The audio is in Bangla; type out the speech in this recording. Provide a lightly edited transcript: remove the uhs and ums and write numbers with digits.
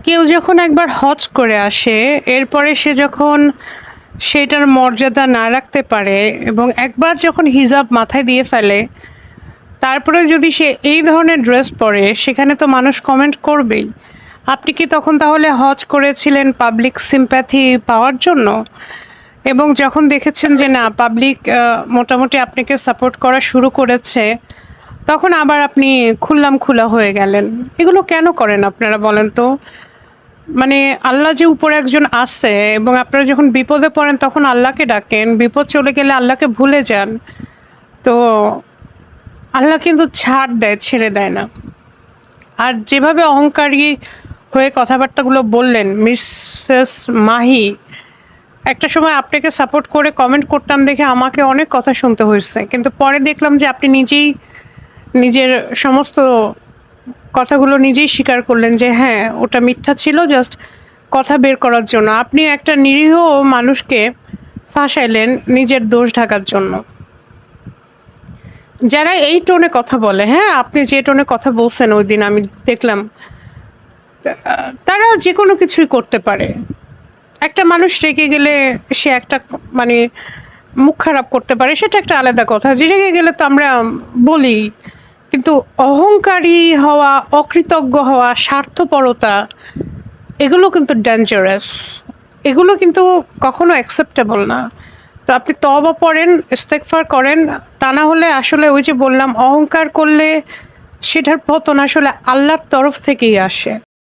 কেউ যখন একবার হজ করে আসে, এরপরে সে যখন সেটার মর্যাদা না রাখতে পারে এবং একবার যখন হিজাব মাথায় দিয়ে ফেলে, তারপরে যদি সে এই ধরনের ড্রেস পরে, সেখানে তো মানুষ কমেন্ট করবেই। আপনি কি তখন তাহলে হজ করেছিলেন পাবলিক সিম্প্যাথি পাওয়ার জন্য? এবং যখন দেখেছেন যে না, পাবলিক মোটামুটি আপনাকে সাপোর্ট করা শুরু করেছে, তখন আবার আপনি খুল্লামখুলা হয়ে গেলেন। এগুলো কেন করেন আপনারা বলেন তো? মানে আল্লাহ যে উপরে একজন আছে এবং আপনারা যখন বিপদে পড়েন তখন আল্লাহকে ডাকেন, বিপদ চলে গেলে আল্লাহকে ভুলে যান। তো আল্লাহ কিন্তু ছাড় দেয়, ছেড়ে দেয় না। আর যেভাবে অহংকারী হয়ে কথাবার্তাগুলো বললেন মিসেস মাহি, একটা সময় আপনাকে সাপোর্ট করে কমেন্ট করতাম দেখে আমাকে অনেক কথা শুনতে হয়েছে, কিন্তু পরে দেখলাম যে আপনি নিজেই নিজের সমস্ত কথাগুলো নিজেই স্বীকার করলেন যে হ্যাঁ, ওটা মিথ্যা ছিল, জাস্ট কথা বের করার জন্য। আপনি একটা নিরীহ মানুষকে ফাঁসাইলেন নিজের দোষ ঢাকার জন্য। যারা এই টোনে কথা বলে, হ্যাঁ, আপনি যে টোনে কথা বলছেন ওই দিন আমি দেখলাম, তারা যে কোনো কিছুই করতে পারে। একটা মানুষ রেগে গেলে সে একটা মানে মুখ খারাপ করতে পারে, সেটা একটা আলাদা কথা। যে রেগে গেলে তো আমরা বলি, কিন্তু অহংকারী হওয়া, অকৃতজ্ঞ হওয়া, স্বার্থপরতা, এগুলো কিন্তু ডেঞ্জারাস। এগুলো কিন্তু কখনো অ্যাকসেপ্টেবল না। তো আপনি তওবা পড়েন, ইস্তেগফার করেন। তা না হলে আসলে ওই যে বললাম, অহংকার করলে সেটার পতন আসলে আল্লাহর তরফ থেকেই আসে।